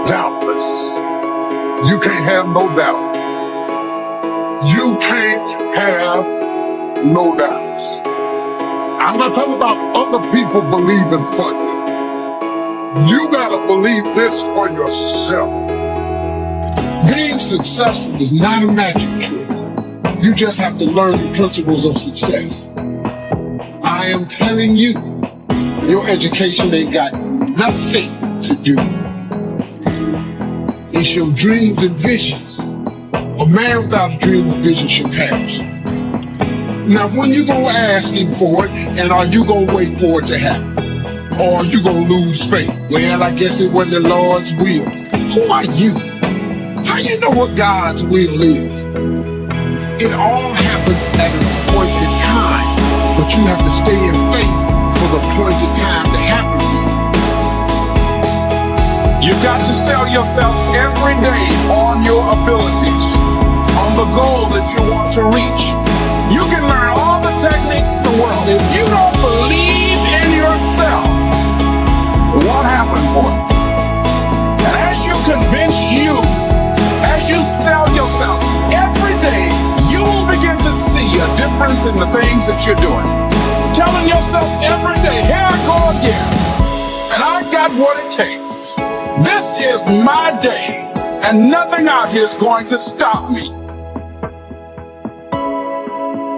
doubtless. You can't have no doubt. You can't have no doubts. I'm not talking about other people believing for you. You gotta believe this for yourself. Being successful is not a magic trick. You just have to learn the principles of success. I am telling you, your education ain't got nothing to do with it. It's your dreams and visions. A man without a dream and vision should perish. Now, when you gonna ask him for it, and are you gonna wait for it to happen? Or are you gonna lose faith? Well, I guess it wasn't the Lord's will. Who are you? How you know what God's will is? It all happens at an appointed time, but you have to stay in faith for the appointed time to happen for you. You've got to sell yourself every day on your abilities, on the goal that you want to reach. You can learn all the techniques in the world. If you don't believe in yourself, what happened for you? And as you convince you, as you sell yourself every day, you will begin to see a difference in the things that you're doing. Telling yourself every day, here I go again, and I got what it takes. This is my day, and nothing out here is going to stop me.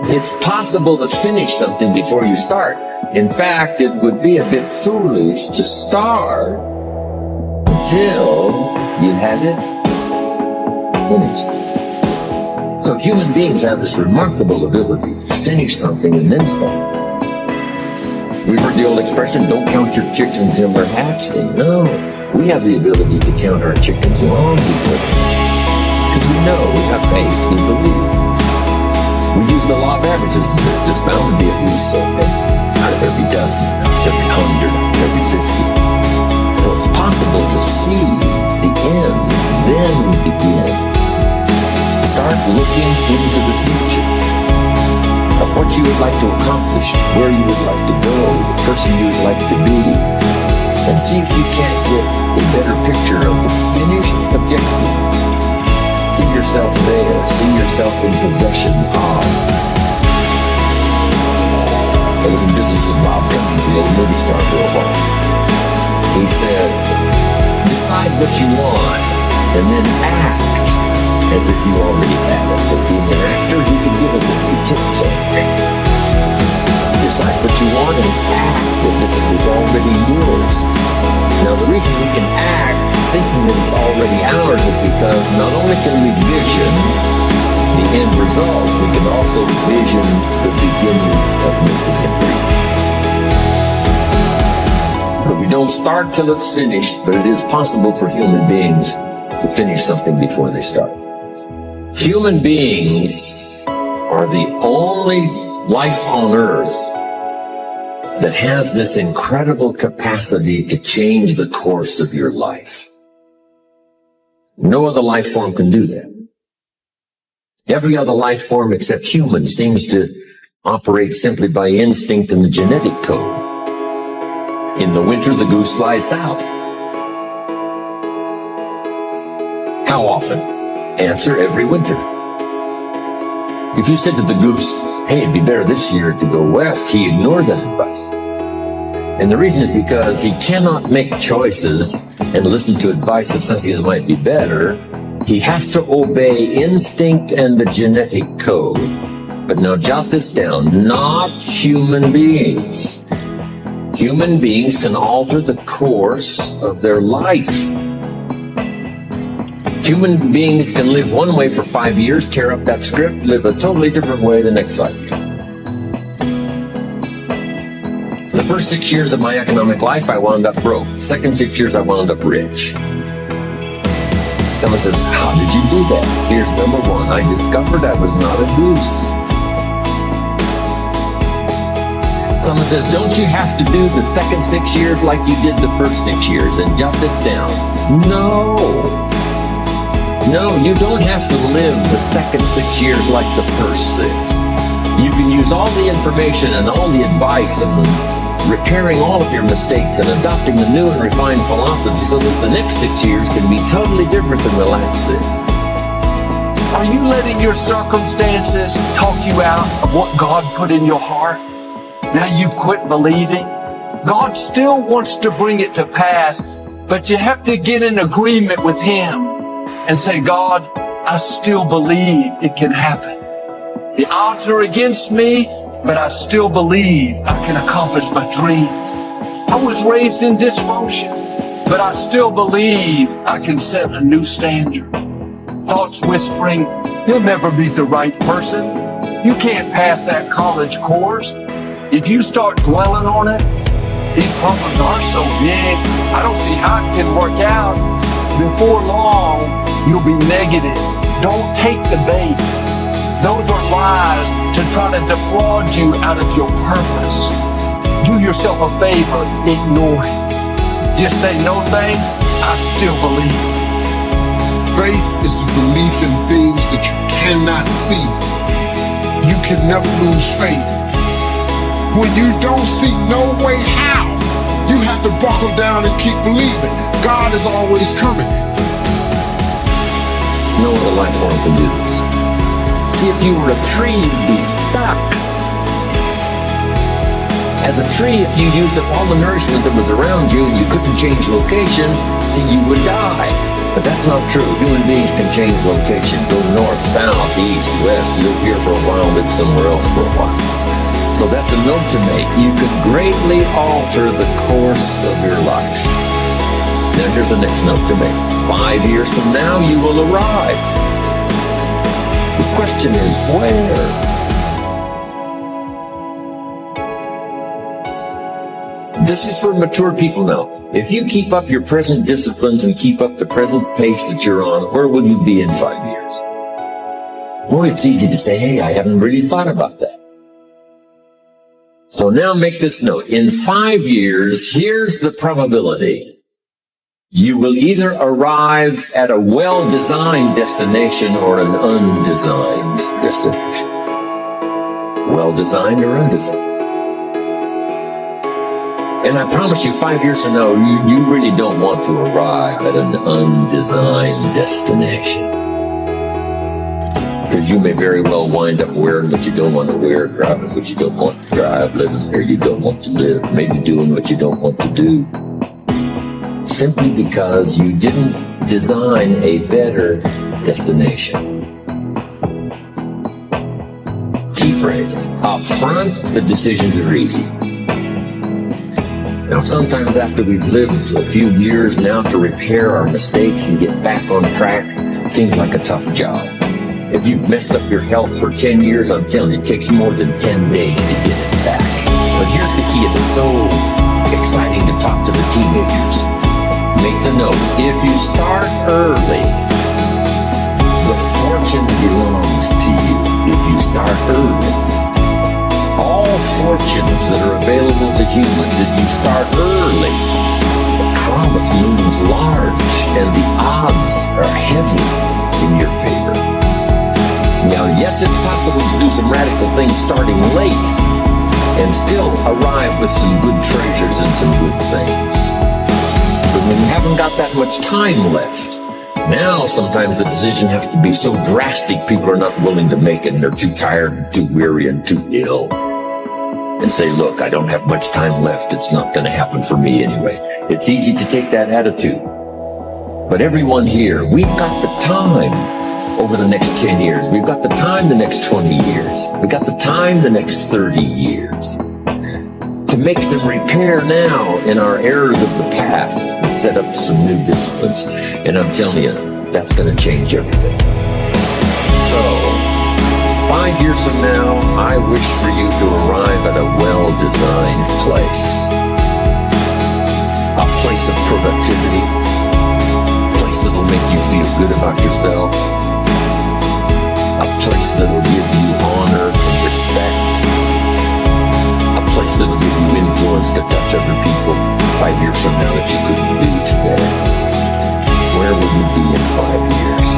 It's possible to finish something before you start. In fact, it would be a bit foolish to start until you had it finished. So human beings have this remarkable ability to finish something and then start. We've heard the old expression, don't count your chicks until they're hatched. No, we have the ability to count our chickens long before they hatch. Because we know, we have faith, we believe. We use the law of averages. It's just bound to be at least so out of every dozen, every 100, every 50. So it's possible to see the end, then begin. Start looking into the future of what you would like to accomplish, where you would like to go, the person you would like to be, and see if you can't get a better picture of the finished objective. See yourself there, see yourself in possession of. I was in business with Bob Cummings, the old movie star, for a while. He said, decide what you want and then act as if you already have it. So being an actor, he can give us a few tips on it. Decide what you want and act as if it was already yours. Now, the reason we can act thinking that it's already ours is because not only can we vision the end results, we can also vision the beginning of making it real. But we don't start till it's finished, but it is possible for human beings to finish something before they start. Human beings are the only life on earth that has this incredible capacity to change the course of your life. No other life form can do that. Every other life form except human seems to operate simply by instinct and the genetic code. In the winter, the goose flies south. How often? Answer, every winter. If you said to the goose, hey, it'd be better this year to go west, he ignores that advice. And the reason is because he cannot make choices and listen to advice of something that might be better. He has to obey instinct and the genetic code. But now jot this down, not human beings. Human beings can alter the course of their life. Human beings can live one way for 5 years, tear up that script, live a totally different way the next 5 years. The first 6 years of my economic life, I wound up broke. Second 6 years, I wound up rich. Someone says, how did you do that? Here's number one. I discovered I was not a goose. Someone says, don't you have to do the second 6 years like you did the first 6 years? And jot this down. No, you don't have to live the second 6 years like the first 6. You can use all the information and all the advice and repairing all of your mistakes and adopting a new and refined philosophy so that the next 6 years can be totally different than the last 6. Are you letting your circumstances talk you out of what God put in your heart? Now you've quit believing? God still wants to bring it to pass, but you have to get in agreement with Him and say, God, I still believe it can happen. The odds are against me, but I still believe I can accomplish my dream. I was raised in dysfunction, but I still believe I can set a new standard. Thoughts whispering, you'll never meet the right person. You can't pass that college course. If you start dwelling on it, these problems are so big, I don't see how it can work out. Before long, you'll be negative. Don't take the bait. Those are lies to try to defraud you out of your purpose. Do yourself a favor, ignore it. Just say, no thanks, I still believe. Faith is the belief in things that you cannot see. You can never lose faith. When you don't see no way how, you have to buckle down and keep believing. God is always coming. No other life form can do this. See, if you were a tree, you'd be stuck. As a tree, if you used up all the nourishment that was around you and you couldn't change location, see, you would die. But that's not true. Human beings can change location. Go north, south, east, west, live here for a while, live somewhere else for a while. So that's a note to make. You can greatly alter the course of your life. Now here's the next note to make. 5 years from now, you will arrive. The question is, where? This is for mature people now. If you keep up your present disciplines and keep up the present pace that you're on, where will you be in 5 years? Boy, it's easy to say, hey, I haven't really thought about that. So now make this note. In 5 years, here's the probability. You will either arrive at a well-designed destination or an undesigned destination. Well-designed or undesigned. And I promise you, 5 years from now, you really don't want to arrive at an undesigned destination. Because you may very well wind up wearing what you don't want to wear, driving what you don't want to drive, living where you don't want to live, maybe doing what you don't want to do. Simply because you didn't design a better destination. Key phrase. Up front, the decisions are easy. Now, sometimes after we've lived a few years now to repair our mistakes and get back on track, seems like a tough job. If you've messed up your health for 10 years, I'm telling you, it takes more than 10 days to get it back. But here's the key. It is so exciting to talk to the teenagers. Make the note. If you start early, the fortune belongs to you. If you start early. All fortunes that are available to humans, if you start early, the promise looms large and the odds are heavy in your favor. Now, yes, it's possible to do some radical things starting late and still arrive with some good treasures and some good things. But when you haven't got that much time left, now sometimes the decision has to be so drastic people are not willing to make it and they're too tired and too weary and too ill. And say, look, I don't have much time left. It's not going to happen for me anyway. It's easy to take that attitude. But everyone here, we've got the time over the next 10 years. We've got the time the next 20 years. We've got the time the next 30 years to make some repair now in our errors of the past and set up some new disciplines. And I'm telling you, that's going to change everything. So, 5 years from now, I wish for you to arrive at a well-designed place. A place of productivity. A place that'll make you feel good about yourself. A place that'll give you honor and respect. A place that'll give you influence to touch other people 5 years from now that you couldn't do today. Where will you be in 5 years?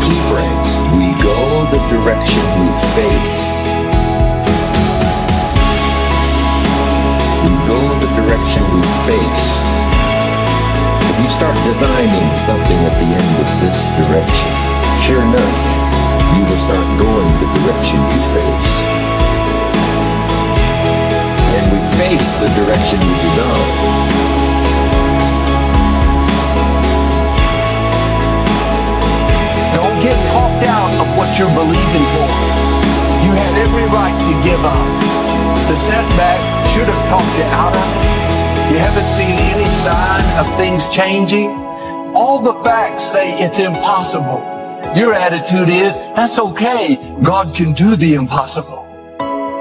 Key phrase. We go the direction we face. we face. If you start designing something at the end of this direction, sure enough, you will start going the direction you face. And we face the direction we design. Don't get talked out of what you're believing for. You had every right to give up. The setback should have talked you out of it. You haven't seen any sign of things changing. All the facts say it's impossible. Your attitude is, that's okay. God can do the impossible.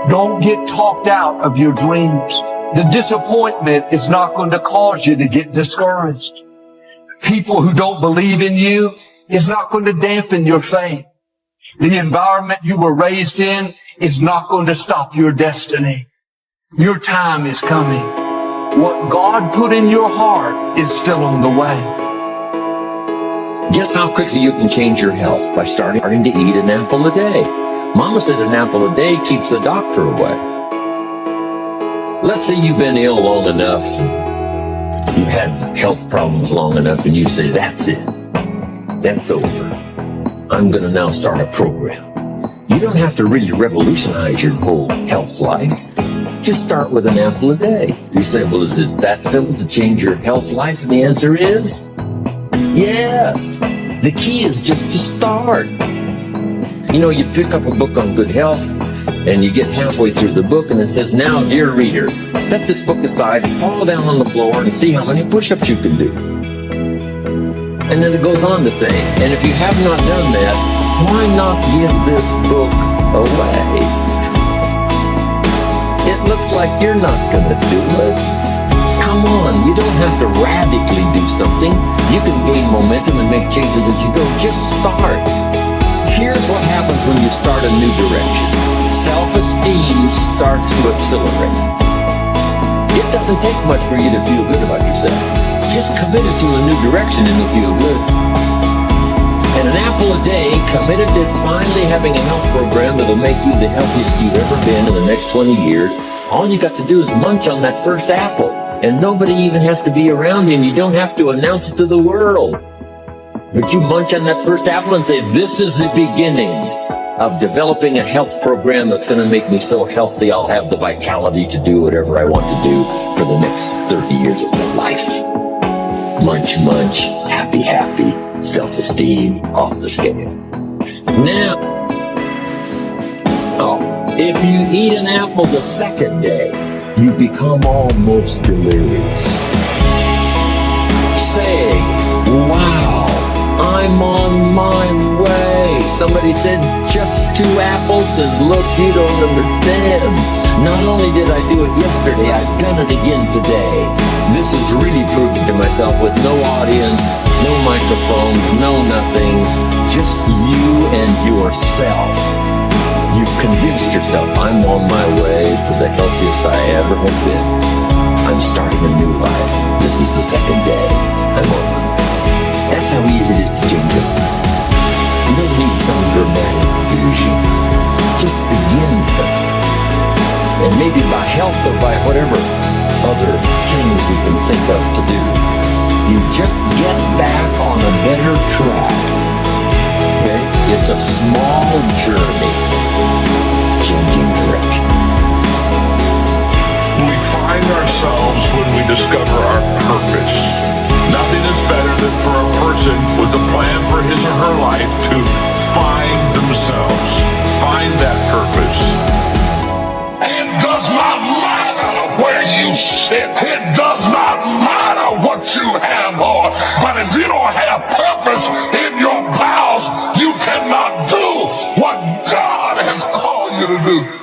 Don't get talked out of your dreams. The disappointment is not going to cause you to get discouraged. People who don't believe in you is not going to dampen your faith. The environment you were raised in is not going to stop your destiny. Your time is coming. What God put in your heart is still on the way. Guess how quickly you can change your health? By starting to eat an apple a day. Mama said an apple a day keeps the doctor away. Let's say you've been ill long enough, you've had health problems long enough, and you say, that's it. That's over. I'm going to now start a program. You don't have to really revolutionize your whole health life. Just start with an apple a day. You say, well, is it that simple to change your health life? And the answer is yes. The key is just to start. You know, you pick up a book on good health, and you get halfway through the book, and it says, now, dear reader, set this book aside, fall down on the floor, and see how many push-ups you can do. And then it goes on to say, and if you have not done that, why not give this book away? It looks like you're not going to do it. Come on, you don't have to radically do something. You can gain momentum and make changes as you go. Just start. Here's what happens when you start a new direction. Self-esteem starts to accelerate. It doesn't take much for you to feel good about yourself. Just committed to a new direction and you'll feel good. And an apple a day, committed to finally having a health program that'll make you the healthiest you've ever been in the next 20 years. All you got to do is munch on that first apple. And nobody even has to be around you, and you don't have to announce it to the world. But you munch on that first apple and say, this is the beginning of developing a health program that's going to make me so healthy I'll have the vitality to do whatever I want to do for the next 30 years of my life. Munch, munch, happy, happy, self-esteem off the scale. Now, if you eat an apple the second day, you become almost delirious. Saying, wow, I'm on my way. Somebody said, just 2 apples. Says, look, you don't understand. Not only did I do it yesterday, I've done it again today. This is really proving to myself with no audience, no microphones, no nothing, just you and yourself. You've convinced yourself, I'm on my way to the healthiest I ever have been. I'm starting a new life. This is the second day. I'm on my way. That's how easy it is to change it. You don't need some dramatic vision. Just begin something. And maybe by health or by whatever other things we can think of to do, you just get back on a better track. Okay? It's a small journey. It's changing direction. We find ourselves when we discover our purpose. Nothing is better than for a person with a plan for his or her life to find themselves, find that purpose. It does not matter where you sit. It does not matter what you have on. But if you don't have purpose in your bowels, you cannot do what God has called you to do.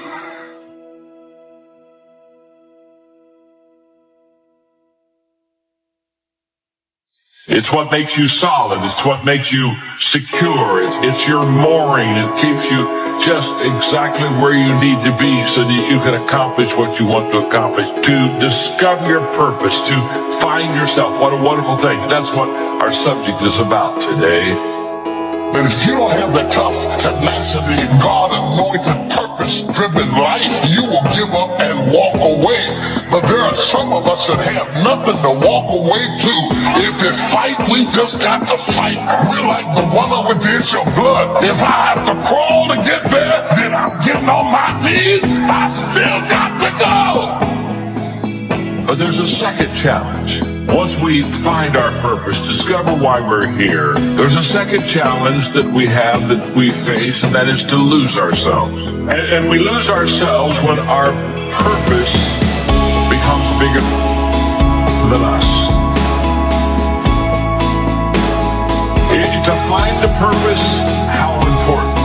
It's what makes you solid. It's what makes you secure. It's your mooring. It keeps you just exactly where you need to be so that you can accomplish what you want to accomplish. To discover your purpose, to find yourself. What a wonderful thing. That's what our subject is about today. that if you don't have the tough, tenacity, God-anointed, purpose-driven life, you will give up and walk away. But there are some of us that have nothing to walk away to. If it's fight, we just got to fight. We're like the woman with the issue of blood. If I have to crawl to get there, then I'm getting on my knees. I still got to go. But there's a second challenge. Once we find our purpose, discover why we're here, there's a second challenge that we have, that we face, and that is to lose ourselves. And we lose ourselves when our purpose becomes bigger than us. To find the purpose, how important.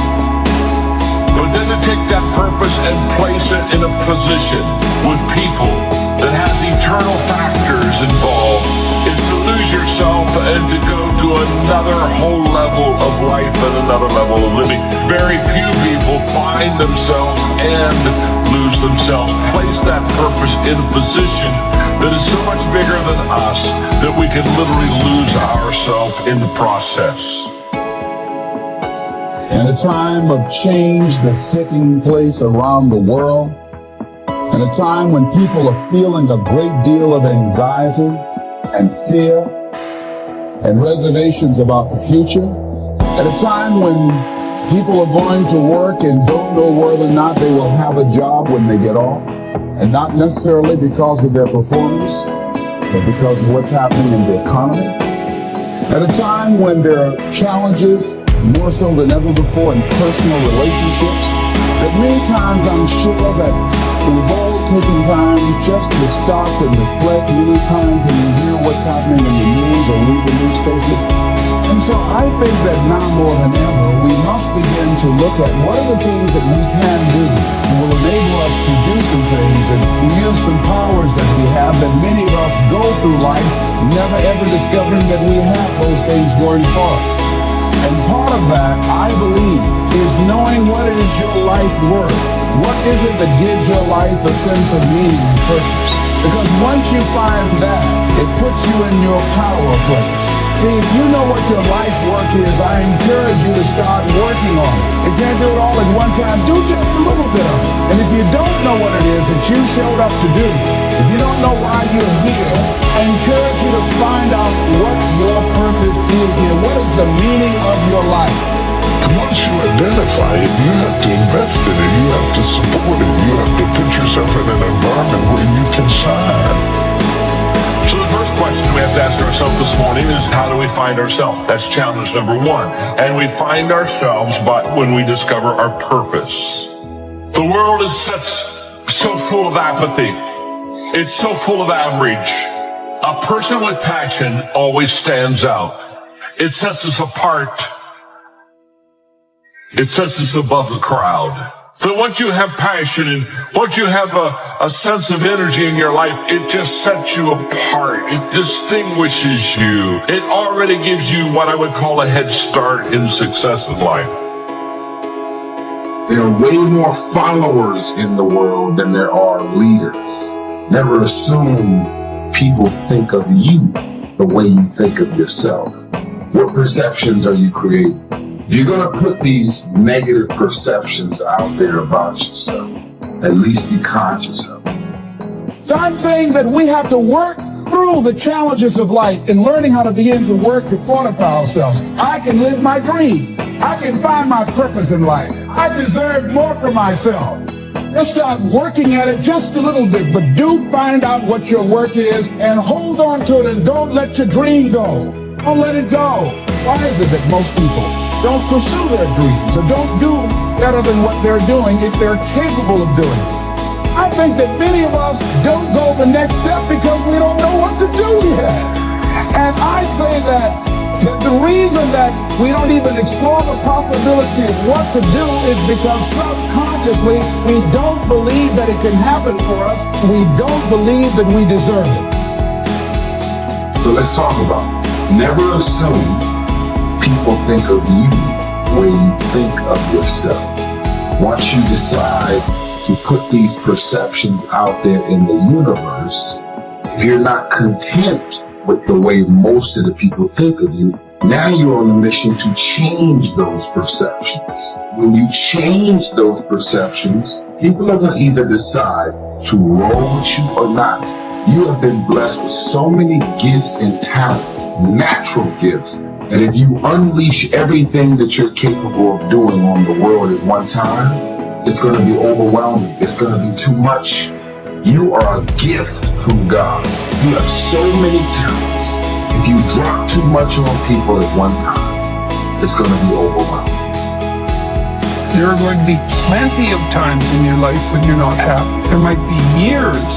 But then to take that purpose and place it in a position with people that has eternal factors involved is to lose yourself and to go to another whole level of life and another level of living. Very few people find themselves and lose themselves. Place that purpose in a position that is so much bigger than us that we can literally lose ourselves in the process. In a time of change that's taking place around the world, in a time when people are feeling a great deal of anxiety and fear and reservations about the future, at a time when people are going to work and don't know whether or not they will have a job when they get off, and not necessarily because of their performance, but because of what's happening in the economy, at a time when there are challenges more so than ever before in personal relationships, that many times I'm sure that we've all taken time just to stop and reflect many times when you hear what's happening in the news or read the newspapers. And so I think that now more than ever, we must begin to look at what are the things that we can do that will enable us to do some things and use some powers that we have that many of us go through life never ever discovering that we have those things going for us. And part of that, I believe, is knowing what it is your life worth. What is it that gives your life a sense of meaning and purpose? Because once you find that, it puts you in your power place. See, if you know what your life work is, I encourage you to start working on it. You can't do it all at one time. Do just a little bit of it. And if you don't know what it is that you showed up to do, if you don't know why you're here, I encourage you to find out what your purpose is here. What is the meaning of your life? And once you identify it, you have to invest in it. You have to support it. You have to put yourself in an environment where you can shine. So the first question we have to ask ourselves this morning is, how do we find ourselves? That's challenge number one. And we find ourselves when we discover our purpose. The world is so full of apathy. It's so full of average. A person with passion always stands out. It sets us apart. It sets us above the crowd. So once you have passion and once you have a sense of energy in your life, it just sets you apart. It distinguishes you. It already gives you what I would call a head start in success in life. There are way more followers in the world than there are leaders. Never assume people think of you the way you think of yourself. What perceptions are you creating? If you're going to put these negative perceptions out there about yourself, at least be conscious of it. So I'm saying that we have to work through the challenges of life and learning how to begin to work to fortify ourselves. I can live my dream. I can find my purpose in life. I deserve more for myself. Just start working at it just a little bit, but do find out what your work is and hold on to it and don't let your dream go. Don't let it go. Why is it that most people don't pursue their dreams or don't do better than what they're doing if they're capable of doing it? I think that many of us don't go the next step because we don't know what to do yet. And I say that the reason that we don't even explore the possibility of what to do is because subconsciously we don't believe that it can happen for us. We don't believe that we deserve it. So let's talk about it. Never assume people think of you the way you think of yourself. Once you decide to put these perceptions out there in the universe, if you're not content with the way most of the people think of you, Now you're on a mission to change those perceptions. When you change those perceptions, people are going to either decide to roll with you or not. You have been blessed with so many gifts and talents, natural gifts, that if you unleash everything that you're capable of doing on the world at one time, it's going to be overwhelming. It's going to be too much. You are a gift from God. You have so many talents. If you drop too much on people at one time, it's going to be overwhelming. There are going to be plenty of times in your life when you're not happy. There might be years.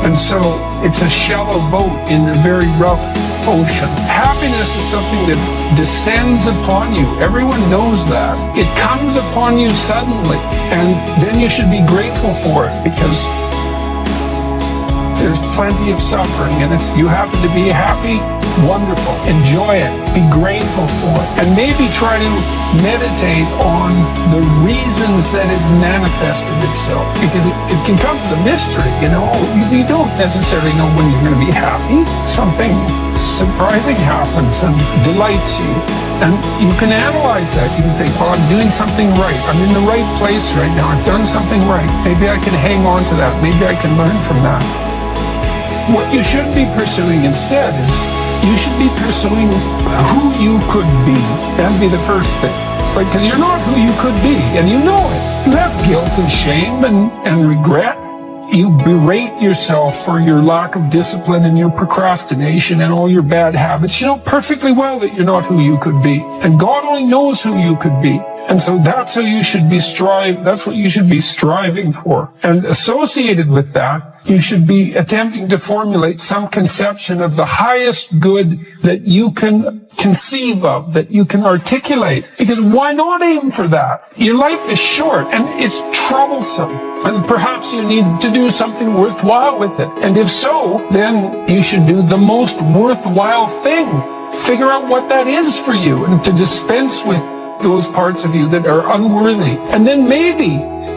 And so it's a shallow boat in a very rough ocean. Happiness is something that descends upon you. Everyone knows that. It comes upon you suddenly. And then you should be grateful for it, because there's plenty of suffering. And if you happen to be happy, wonderful. Enjoy it. Be grateful for it. And maybe try to meditate on the reasons that it manifested itself. Because it can come as a mystery, you know. You don't necessarily know when you're going to be happy. Something surprising happens and delights you. And you can analyze that. You can think, well, I'm doing something right. I'm in the right place right now. I've done something right. Maybe I can hang on to that. Maybe I can learn from that. What you should be pursuing instead is you should be pursuing who you could be. That'd be the first thing. It's like, because you're not who you could be, and you know it. You have guilt and shame and regret. You berate yourself for your lack of discipline and your procrastination and all your bad habits. You know perfectly well that you're not who you could be. And God only knows who you could be. And so that's what you should be striving for. And associated with that, you should be attempting to formulate some conception of the highest good that you can conceive of, that you can articulate. Because why not aim for that? Your life is short and it's troublesome. And perhaps you need to do something worthwhile with it. And if so, then you should do the most worthwhile thing. Figure out what that is for you and to dispense with those parts of you that are unworthy. And then maybe,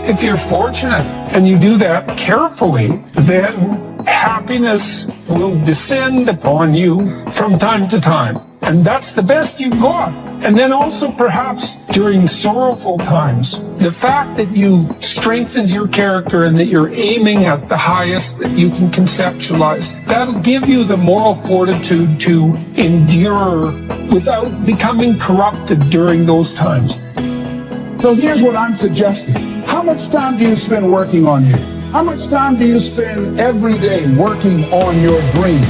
if you're fortunate and you do that carefully, then happiness will descend upon you from time to time. And that's the best you've got. And then also perhaps during sorrowful times, the fact that you've strengthened your character and that you're aiming at the highest that you can conceptualize, that'll give you the moral fortitude to endure without becoming corrupted during those times. So here's what I'm suggesting. How much time do you spend working on you? How much time do you spend every day working on your dream?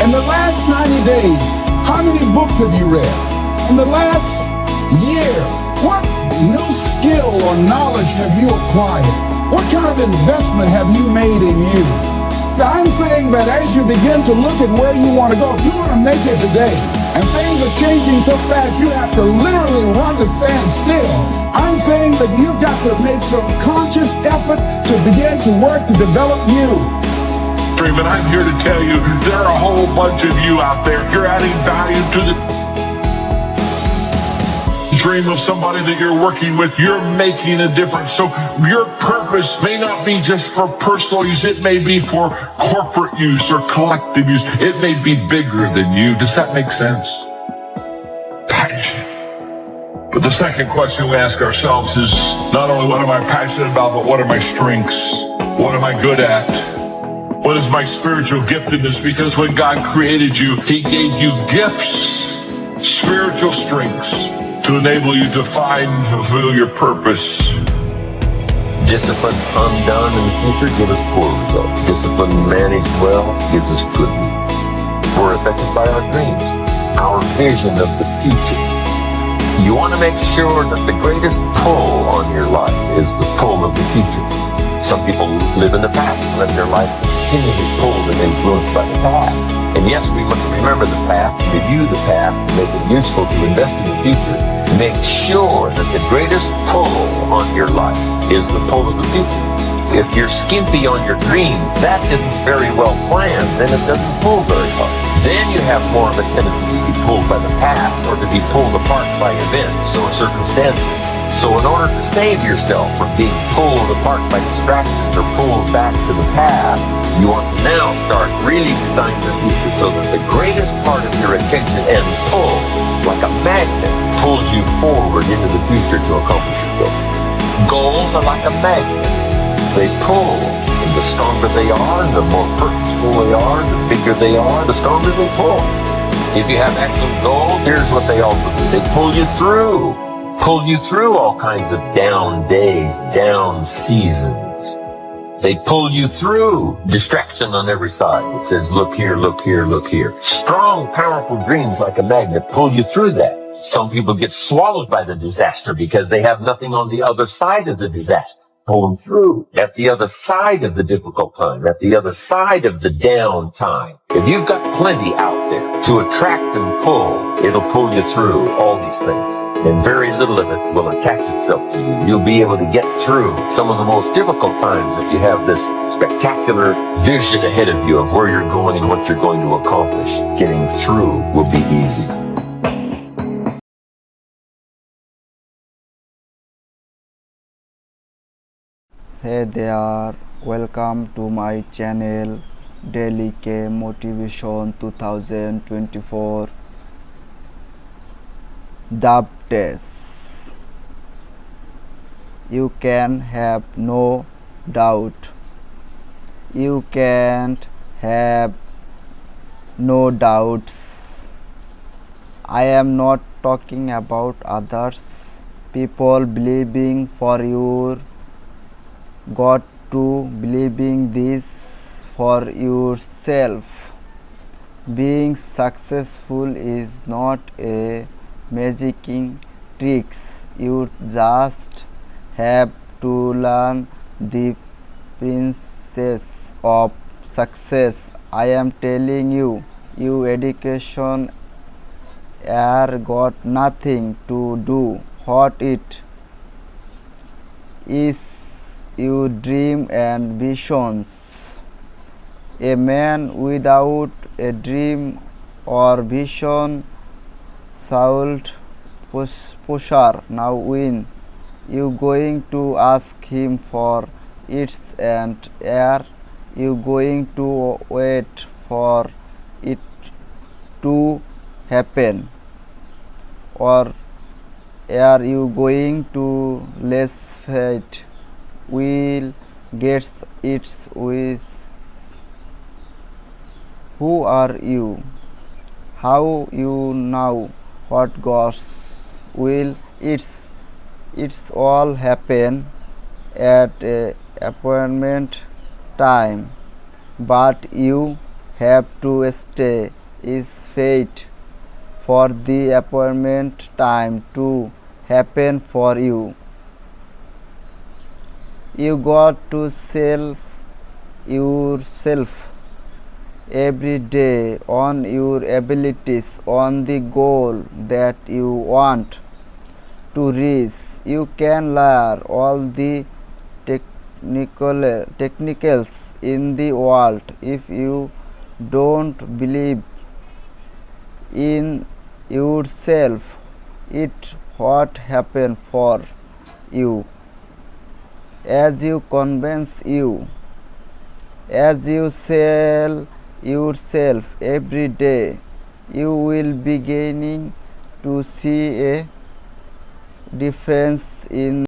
In the last 90 days, how many books have you read? In the last year, what new skill or knowledge have you acquired? What kind of investment have you made in you? Now, I'm saying that as you begin to look at where you want to go, if you want to make it today, and things are changing so fast, you have to literally run to stand still. I'm saying that you've got to make some conscious effort to begin to work to develop you. And I'm here to tell you, there are a whole bunch of you out there. You're adding value to the dream of somebody that you're working with. You're making a difference. So your purpose may not be just for personal use. It may be for corporate use or collective use. It may be bigger than you. Does that make sense? Passion. But the second question we ask ourselves is not only what am I passionate about, but what are my strengths? What am I good at? What is my spiritual giftedness? Because when God created you, He gave you gifts, spiritual strengths, to enable you to find and fulfill your purpose. Discipline undone in the future gives us poor results. Discipline managed well gives us good results. We're affected by our dreams, our vision of the future. You want to make sure that the greatest pull on your life is the pull of the future. Some people live in the past and let their life continually pulled and influenced by the past. And yes, we must remember the past, review the past, and make it useful to invest in the future. Make sure that the greatest pull on your life is the pull of the future. If you're skimpy on your dreams, that isn't very well planned, then it doesn't pull very hard. Then you have more of a tendency to be pulled by the past or to be pulled apart by events or circumstances. So in order to save yourself from being pulled apart by distractions or pulled back to the past, you want to now start really designing the future so that the greatest part of your attention and pull, like a pulls you forward into the future to accomplish your goals. Goals are like a magnet. They pull, and the stronger they are, the more purposeful they are, the bigger they are, the stronger they pull. If you have excellent goals, here's what they also do. They pull you through all kinds of down days, down seasons. They pull you through distraction on every side. It says, look here, look here, look here. Strong, powerful dreams like a magnet pull you through that. Some people get swallowed by the disaster because they have nothing on the other side of the disaster. Pull them through at the other side of the difficult time, at the other side of the down time. If you've got plenty out there to attract and pull, it'll pull you through all these things. And very little of it will attach itself to you. You'll be able to get through some of the most difficult times if you have this spectacular vision ahead of you of where you're going and what you're going to accomplish. Getting through will be easy. Hey there, welcome to my channel Daily K Motivation 2024 Updates. You can have no doubt. You can't have no doubts. I am not talking about others. People believing for your got to believing this for yourself. Being successful is not a magicking tricks. You just have to learn the principles of success. I am telling you, your education got nothing to do what it is. Your dream and visions. A man without a dream or vision should pusher now win. You going to ask him for it, and are you going to wait for it to happen, or are you going to less fate will gets its wish? Who are you? How you know what goes will? It's all happen at a appointment time, but you have to stay is fate for the appointment time to happen for you. You got to sell yourself every day on your abilities, on the goal that you want to reach. You can learn all the technicals in the world. If you don't believe in yourself, it what happen for you. As you convince you, as you sell yourself every day, you will be beginning to see a difference in